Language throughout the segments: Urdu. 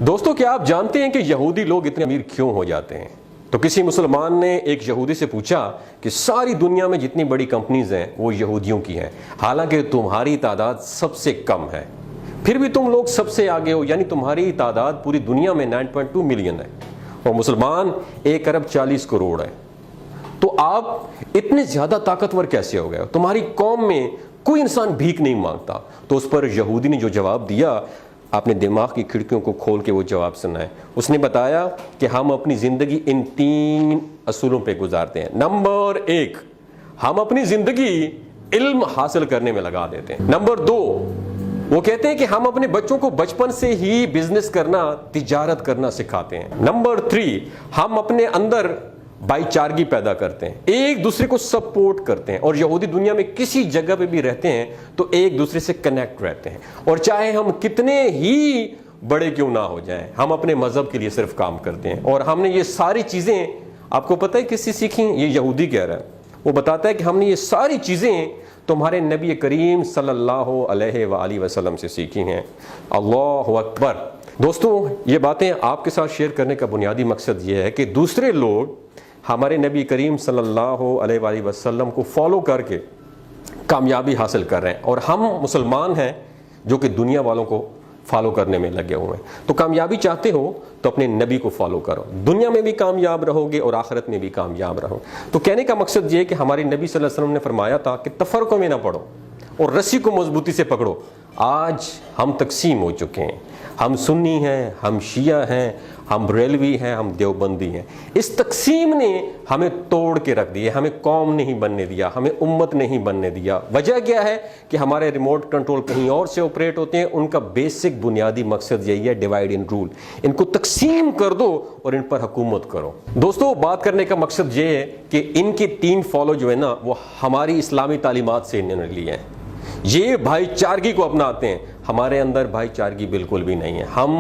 دوستو کیا آپ جانتے ہیں کہ یہودی لوگ اتنے امیر کیوں ہو جاتے ہیں؟ تو کسی مسلمان نے ایک یہودی سے پوچھا کہ ساری دنیا میں جتنی بڑی کمپنیز ہیں وہ یہودیوں کی ہیں، حالانکہ تمہاری تعداد سب سے کم ہے، پھر بھی تم لوگ سب سے آگے ہو، یعنی تمہاری تعداد پوری دنیا میں 9.2 ملین ہے اور مسلمان 1 ارب 40 کروڑ ہے۔ تو آپ اتنے زیادہ طاقتور کیسے ہو گئے؟ تمہاری قوم میں کوئی انسان بھیک نہیں مانگتا۔ تو اس پر یہودی نے جو جواب دیا، آپ نے دماغ کی کھڑکیوں کو کھول کے وہ جواب سنا ہے۔ اس نے بتایا کہ ہم اپنی زندگی ان 3 اصولوں پہ گزارتے ہیں۔ نمبر 1، ہم اپنی زندگی علم حاصل کرنے میں لگا دیتے ہیں۔ نمبر 2، وہ کہتے ہیں کہ ہم اپنے بچوں کو بچپن سے ہی بزنس کرنا، تجارت کرنا سکھاتے ہیں۔ نمبر 3، ہم اپنے اندر بھائی چارگی پیدا کرتے ہیں، ایک دوسرے کو سپورٹ کرتے ہیں، اور یہودی دنیا میں کسی جگہ پہ بھی رہتے ہیں تو ایک دوسرے سے کنیکٹ رہتے ہیں، اور چاہے ہم کتنے ہی بڑے کیوں نہ ہو جائیں، ہم اپنے مذہب کے لیے صرف کام کرتے ہیں۔ اور ہم نے یہ ساری چیزیں، آپ کو پتہ ہے کس سے سیکھی؟ یہ یہودی کہہ رہا ہے، وہ بتاتا ہے کہ ہم نے یہ ساری چیزیں تمہارے نبی کریم صلی اللہ علیہ وآلہ وسلم سے سیکھی ہیں۔ اللہ اکبر۔ دوستوں، یہ باتیں آپ کے ساتھ شیئر کرنے کا بنیادی مقصد یہ ہے کہ دوسرے لوگ ہمارے نبی کریم صلی اللہ علیہ وآلہ وسلم کو فالو کر کے کامیابی حاصل کر رہے ہیں، اور ہم مسلمان ہیں جو کہ دنیا والوں کو فالو کرنے میں لگے ہوئے ہیں۔ تو کامیابی چاہتے ہو تو اپنے نبی کو فالو کرو، دنیا میں بھی کامیاب رہو گے اور آخرت میں بھی کامیاب رہو۔ تو کہنے کا مقصد یہ ہے کہ ہمارے نبی صلی اللہ علیہ وسلم نے فرمایا تھا کہ تفرقوں میں نہ پڑو اور رسی کو مضبوطی سے پکڑو۔ آج ہم تقسیم ہو چکے ہیں، ہم سنی ہیں، ہم شیعہ ہیں، ہم بریلوی ہیں، ہم دیوبندی ہیں۔ اس تقسیم نے ہمیں توڑ کے رکھ دیا، ہمیں قوم نہیں بننے دیا، ہمیں امت نہیں بننے دیا۔ وجہ کیا ہے کہ ہمارے ریموٹ کنٹرول کہیں اور سے آپریٹ ہوتے ہیں، ان کا بیسک بنیادی مقصد یہی ہے، ڈیوائڈ اینڈ رول۔ ان کو تقسیم کر دو اور ان پر حکومت کرو۔ دوستو، بات کرنے کا مقصد یہ ہے کہ ان کے 3 فالو جو ہے نا، وہ ہماری اسلامی تعلیمات سے انہوں نے لیے ہیں۔ یہ بھائی چارگی کو اپناتے ہیں، ہمارے اندر بھائی چارگی بالکل بھی نہیں ہے، ہم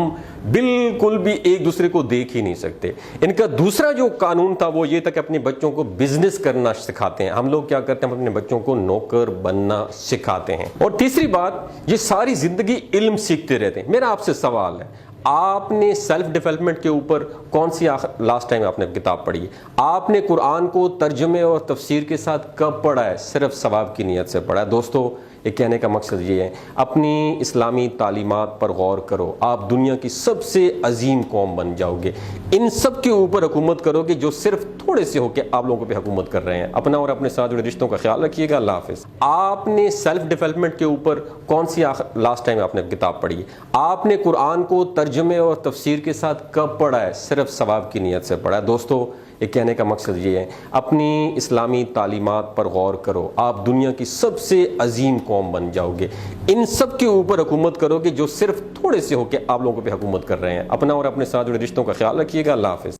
بالکل بھی ایک دوسرے کو دیکھ ہی نہیں سکتے۔ ان کا دوسرا جو قانون تھا وہ یہ تھا کہ اپنے بچوں کو بزنس کرنا سکھاتے ہیں۔ ہم لوگ کیا کرتے ہیں؟ ہم اپنے بچوں کو نوکر بننا سکھاتے ہیں۔ اور تیسری بات، یہ ساری زندگی علم سیکھتے رہتے ہیں۔ میرا آپ سے سوال ہے، آپ نے سیلف ڈیولپمنٹ کے اوپر کون سی لاسٹ ٹائم آپ نے کتاب پڑھی ہے؟ آپ نے قرآن کو ترجمے اور تفسیر کے ساتھ کب پڑھا ہے؟ صرف ثواب کی نیت سے پڑھا ہے۔ دوستو، یہ کہنے کا مقصد یہ ہے، اپنی اسلامی تعلیمات پر غور کرو، آپ دنیا کی سب سے عظیم قوم بن جاؤ گے۔ ان سب کے اوپر حکومت کرو گے جو صرف تھوڑے سے ہو کے آپ لوگوں پہ حکومت کر رہے ہیں۔ اپنا اور اپنے ساتھ جڑے رشتوں کا خیال رکھیے گا۔ اللہ حافظ۔ آپ نے سیلف ڈیولپمنٹ کے اوپر کون سی لاسٹ ٹائم آپ نے کتاب پڑھی ہے؟ آپ نے قرآن کو ترجمے اور تفسیر کے ساتھ کب پڑھا ہے؟ صرف ثواب کی نیت سے پڑھا ہے۔ دوستو، یہ کہنے کا مقصد یہ ہے، اپنی اسلامی تعلیمات پر غور کرو، آپ دنیا کی سب سے عظیم قوم بن جاؤ گے۔ ان سب کے اوپر حکومت کرو گے جو صرف تھوڑے سے ہو کے آپ لوگوں پہ حکومت کر رہے ہیں۔ اپنا اور اپنے ساتھ جڑے رشتوں کا خیال رکھیے گا۔ اللہ حافظ۔